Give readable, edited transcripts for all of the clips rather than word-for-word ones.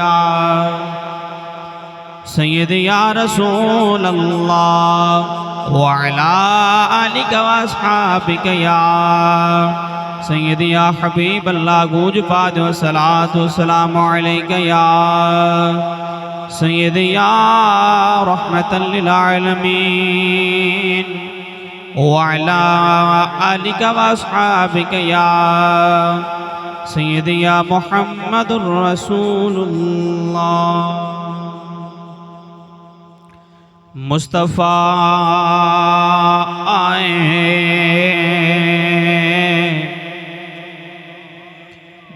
یا سید یا رسول اللہ وعلا آلک واصحابک یا سید یا حبیب اللہ گونج پاد و صلاة و سلام علیک یا سید یا رحمتا للعالمین وعلا آلک واصحابک یا سید یا محمد رسول اللہ مصطفیٰ آئے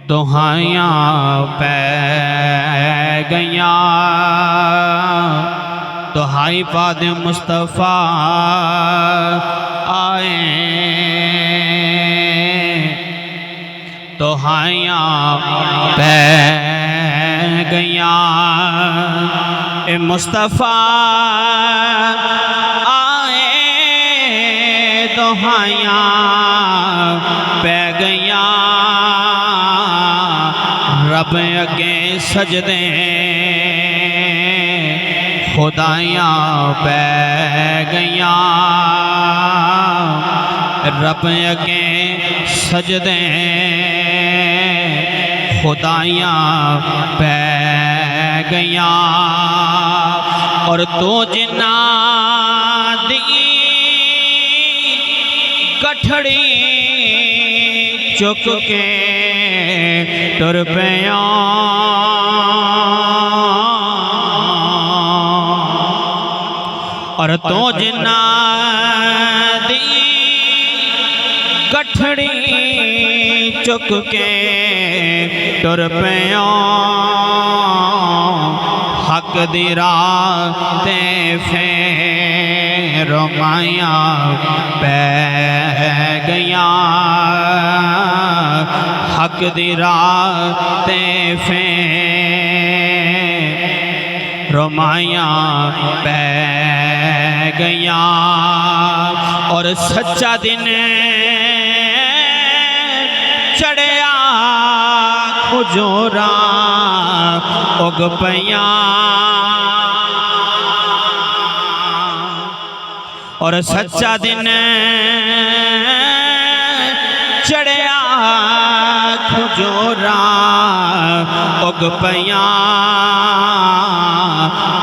دہائیاں پہ گیاں دہائی پاد مصطفیٰ آئے دہائیاں پہ گیاں اے مصطفیٰ آئے دہائیاں پہ گیاں رب اگے سجدے خدایاں پہ گیاں رب اگے سجدے خدایاں پہ گیاں اور تو جنہ دی گٹھڑی چک کے ٹر پیاں اور تو جنہ دی گٹھڑی چک کے ٹر پیاں حق دی راہ تے پھر مائیاں پہ گیاں حق دی راہ تے پھر مائیاں پہ گیاں اور سچا دن چڑھیا کھجوراں اگ پیاں اور سچا دن چڑھیا کھجوراں اگ پیاں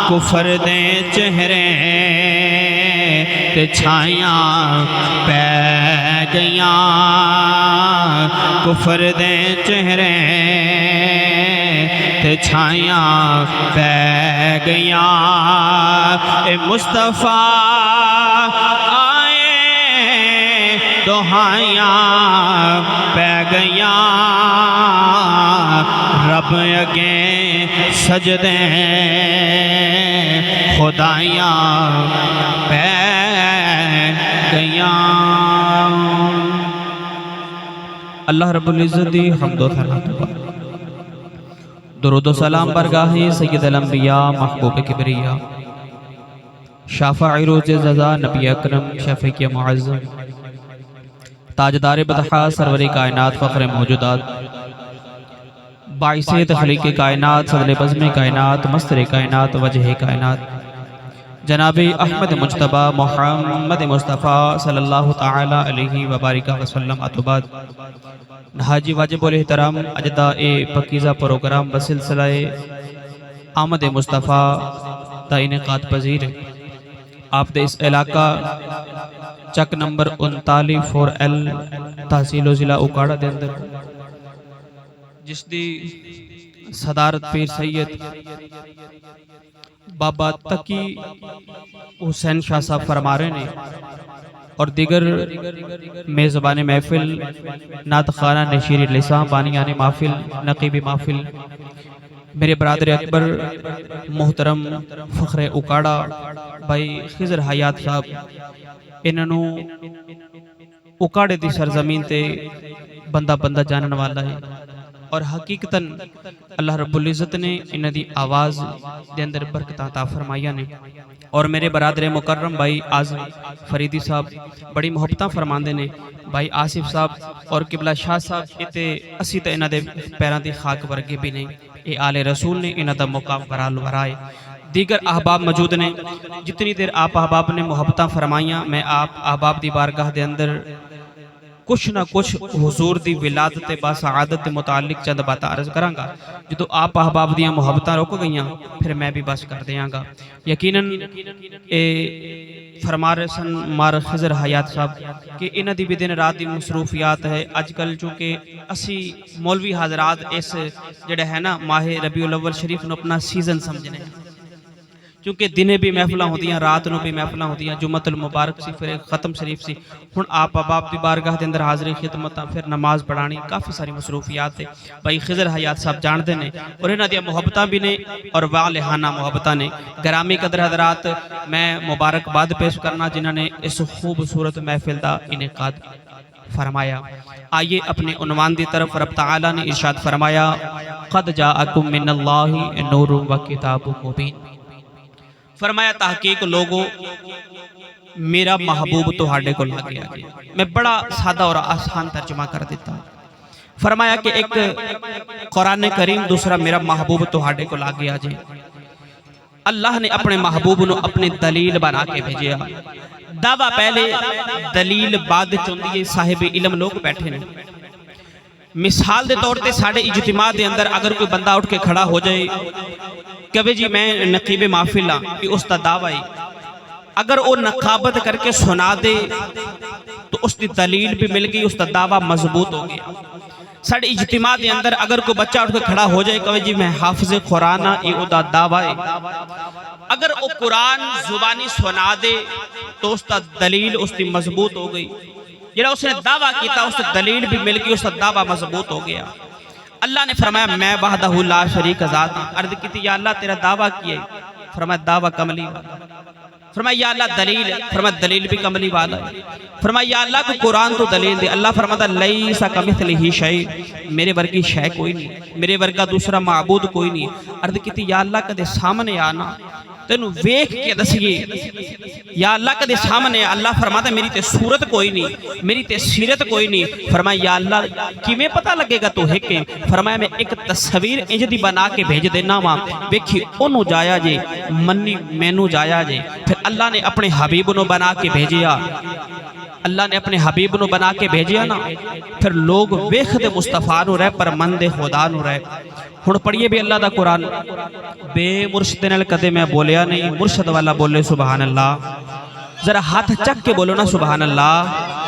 کفر دے چہرے تے چھائیاں پہ گیاں کفر دے چہرے تے چھائیاں پہ گیاں اے مصطفیٰ آئے دہائیاں پہ گیاں رب اگے سجدے خدایاں پہ گیاں اللہ رب العزت دی حمد و ثنا درود و سلام برگاہ سید الانبیاء محبوب کبریاء شافع روز جزا نبی اکرم شفیع معظم تاجدار بدحا سرور کائنات فخر موجودات باعث تخلیق کائنات صدر بزم کائنات مستر کائنات وجہ کائنات جناب احمد مجتبی محمد مصطفیٰ صلی اللہ تعالی علیہ وبارک وسلم اتباد حاجی واجب الاحترام اجداء پکیزہ پروگرام بسلسلہ آمد مصطفیٰ تا انعقاد پذیر آپ دے اس علاقہ چک نمبر 39 تحصیل و ضلع اکاڑا دے اندر جس دی صدارت پیر سید بابا تقی حسین شاہ صاحب فرما رہے نے اور دیگر میزبان محفل نعت خانہ نشیر لسان بانیان محفل نقیب محفل میرے برادر اکبر محترم فخر اکاڑا بھائی خضر حیات صاحب انہوں اکاڑے دی سرزمین تے بندہ بندہ جانن والا ہے اور حقیقتاً اللہ رب العزت نے انہاں دی آواز دے اندر برکت عطا فرمائیاں نے اور میرے برادر مکرم بھائی آزم فریدی صاحب بڑی محبتاں فرماندے نے بھائی آصف صاحب اور قبلہ شاہ صاحب اتے اسی تے انہاں دے پیراں دی خاک ورگے بھی نہیں اے آل رسول نے انہاں دا مقام برال ورائے دیگر احباب موجود نے جتنی دیر آپ احباب نے محبتاں فرمائیاں میں آپ احباب دی بارگاہ دے اندر کچھ نہ کچھ حضور دی ولادت با سعادت متعلق چند باتیں عرض کراں گا جدو آپ احباب دیاں محبتاں روک گئیاں پھر میں بھی بس کر دیاں گا یقیناً فرما رہے سن مار خضر حیات صاحب کہ انہ دی بھی دن رات دی مصروفیات ہے آج کل چونکہ اسی مولوی حضرات اس جڑے ہے نا ماہ ربیع الاول شریف نو اپنا سیزن سمجھنے ہیں چونکہ دنے بھی محفلہ ہوتی ہیں رات نو بھی محفلہ ہوتی ہیں جمعۃ المبارک سی پھر ختم شریف سی ہن آپ احباب دی بارگاہ دے اندر حاضری خدمتاں پھر نماز پڑھانی کافی ساری مصروفیات ہے بھائی خضر حیات صاحب جاندے نے اور انہاں دی محبتاں بھی نے اور والہانہ محبتاں نے گرامی قدر حضرات میں مبارکباد پیش کرنا جنہاں نے اس خوبصورت محفل دا انعقاد فرمایا آئیے اپنے عنوان دی طرف رب تعالیٰ نے ارشاد فرمایا قد جاءکم من اللہ نور و کتاب مبین فرمایا تحقیق لوگوں میرا محبوب تو ہاڑے کو لاگے آگے میں بڑا سادہ اور آسان ترجمہ کر دیتا فرمایا کہ ایک قرآن کریم دوسرا میرا محبوب تو ہاڑے کو لاگے آجے اللہ نے اپنے محبوب نو اپنی دلیل بنا کے بھیجیا دعویٰ پہلے دلیل بعد چوندیے صاحب علم لوگ بیٹھے نے مثال دے طور تے ساڑھے اجتماع دے اندر اگر کوئی بندہ اٹھ کے کھڑا ہو جائے کہ جی میں نقیب محفل ہاں کہ اس دا دعویٰ اگر وہ نقابت کر کے سنا دے تو اس دی دلیل بھی مل گئی اس دا دعویٰ مضبوط ہو گیا ساڑھے اجتماع دے اندر اگر کوئی بچہ اٹھ کے کھڑا ہو جائے کہ جی میں حافظ قرآن ہاں یہ دا دعویٰ اگر وہ قرآن زبانی سنا دے تو اس دا دلیل اس دی مضبوط ہو گئی جڑا اس نے دعویٰ کیتا اس سے دلیل بھی مل گئی اس کا دعویٰ مضبوط ہو گیا اللہ نے فرمایا میں وحدہ لا شریک ذات ہوں عرض کی تھی یا اللہ تیرا دعویٰ کیا ہے فرمایا دعویٰ کملی والا فرمایا یا اللہ دلیل ہے فرمایا دلیل بھی کملی والا ہے فرمایا یا اللہ کو قرآن تو دلیل دے اللہ فرماتا لیسا کمثلہ شیء میرے ورگی شے کوئی نہیں میرے ورگا دوسرا معبود کوئی نہیں عرض کی تھی یا اللہ کدے سامنے آنا تینو ویکھ کے دسیے یا اللہ کدے سامنے اللہ فرماتا میری تے صورت کوئی نہیں میری تے سیرت کوئی نہیں فرمایا یا اللہ کیویں پتہ لگے گا تو ہکے فرمایا میں ایک تصویر انج دی بنا کے بھیج دینا وا ویکھی اونوں جایا جے منی مینوں جایا جے پھر اللہ نے اپنے حبیب نو بنا کے بھیجیا اللہ نے اپنے حبیب نو بنا کے بھیجیا نا پھر لوگ ویکھ دے مصطفیٰ نو رہ پر من دے خدا نو رہ ہن پڑھیے بھی اللہ دا قرآن بے مرشد نال کدے میں بولیا نہیں مرشد والا بولے سبحان اللہ ذرا ہاتھ چک کے بولو نا سبحان اللہ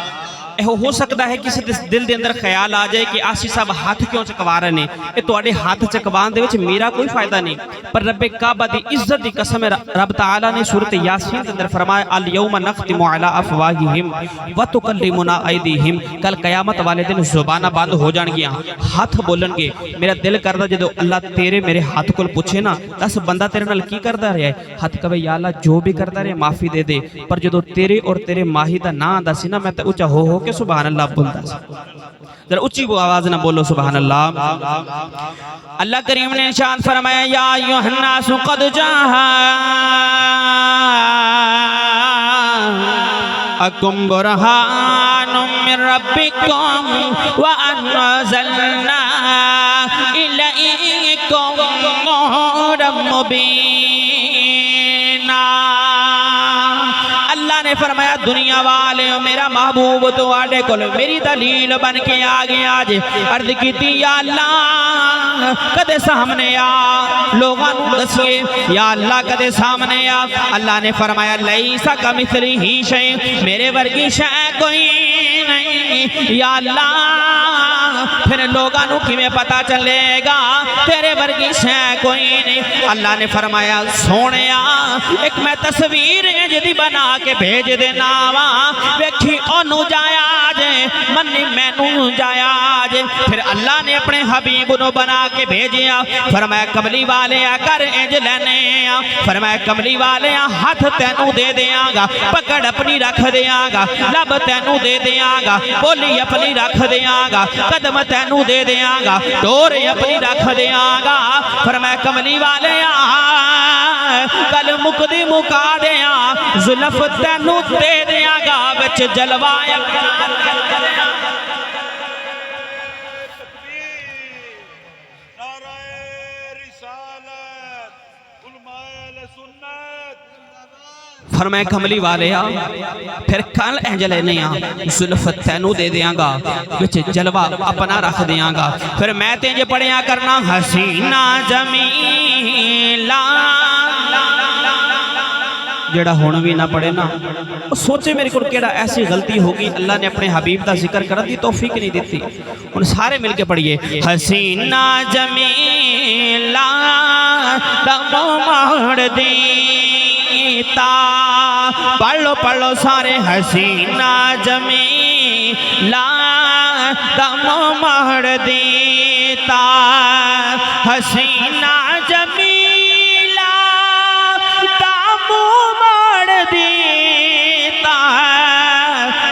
ہو سکتا ہے کسی دل دے اندر خیال آ جائے کہ آسی صاحب ہاتھ کیوں چکوا رہے ہیں یہ تواڈے ہاتھ چکوان دے وچ میرا کوئی فائدہ نہیں پر رب کعبہ دی عزت دی قسم رب تعالیٰ نے سورۃ یاسین دے اندر فرمایا الیوم نختم علی افواہہم وتکلمنا ایدیہم کل قیامت والے دن زباناں بند ہو جان گیاں ہاتھ بولن گے میرا دل کردا جدوں اللہ تیرے میرے ہاتھ کول پوچھے نا دس بندہ تیرے نال کی کردا رہیا ہے ہاتھ کہے یا اللہ جو بھی کردا رہے معافی دے دے پر جدوں تیرے اور تیرے ماہی دا نام آندا سی نا میں تے اونچا ہو کہ سبحان اللہ بولتا سی ذرا اچھی وہ آواز نہ بولو سبحان اللہ اللہ کریم نے ارشاد فرمایا یا ایھا الناس قد جاءکم برہان من ربکم وانزلنا الیکم نورا مبینا اللہ نے فرمایا دنیا والے میرا محبوب تو آڈے کل میری دلیل بن کے آگے آجے عرض کی تھی یا اللہ کدے سامنے آ لوگاں دسیے یا اللہ کدے سامنے آ اللہ نے فرمایا لیسا کمثلہ شیء میرے ورگی شے کوئی نہیں یا اللہ پھر لوگاں نو کیویں پتہ چلے گا تیرے ورگی شے کوئی نہیں اللہ نے فرمایا سونیا ایک میں تصویر جدی بنا کے بھیج دینا وا ویکھی اونوں جایا جے منی مینوں جایا جے پھر اللہ نے اپنے حبیب نو بنا کے بھیجیا فرمایا کملی والے کر انج لینے فرمایا کملی والے ہاتھ تینوں دے دیاں گا پکڑ اپنی رکھ دیاں گا لب تینوں دے دیاں گا بولی اپنی رکھ دیاں گا قدم تینوں دے دیاں گا ڈور اپنی رکھ دیاں گا فرمایا کملی والے کل مکدی مکا دیاں زلف تینوں دے دیاں گا وچ جلوایا فرمایا کملی والے پھر کل انج لینے زلفت تینو دے دیاں گا بچ جلوہ اپنا رکھ دیاں گا پھر میں تینجے پڑھیاں کرنا حسینہ جمیلہ جڑا ہون بھی نہ پڑھے نا سوچے میرے کو کیڑا ایسی غلطی ہوگی اللہ نے اپنے حبیب دا ذکر کر دی توفیق نہیں دیتی ان سارے مل کے پڑھئے حسینہ جمیلہ دمو مہر دیتا پڑھ لو سارے حسینہ جمیلہ دمو مہر دیتا حسینہ جمیلہ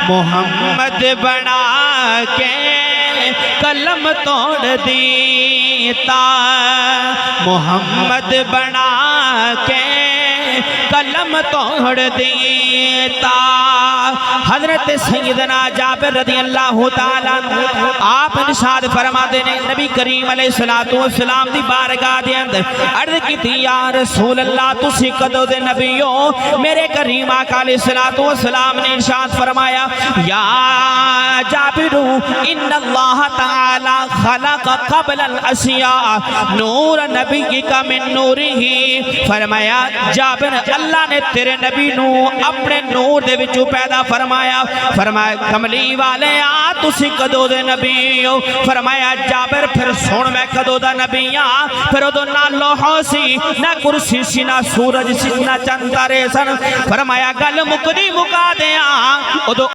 محمد بنا کے قلم توڑ دیتا محمد بنا کے قلم توڑ دیتا حضرت سیدنا جابر رضی اللہ تعالیٰ آپ ارشاد فرماتے ہیں نبی کریم علیہ السلام دی بارگاہ دے اندر عرض کی تھی یا رسول اللہ تسی کدو دے نبیوں میرے کریم آقا علیہ السلام نے ارشاد فرمایا یا جابر ان اللہ تعالی خلق قبل الاشیاء نور نبی کا من نوری ہی فرمایا جابر اللہ نے تیرے نبی نو اپنے نور دے وچوں پیدا فرمایا کملی والے تسی کدو دے نبی ہو فرمایا جابر پھر سن میں کدو دا نبی پھر ادو نہ لوہو سی نہ کرسی سی نہ سورج سی نہ چند تارے سن فرمایا گل مکدی مکا دیا ادو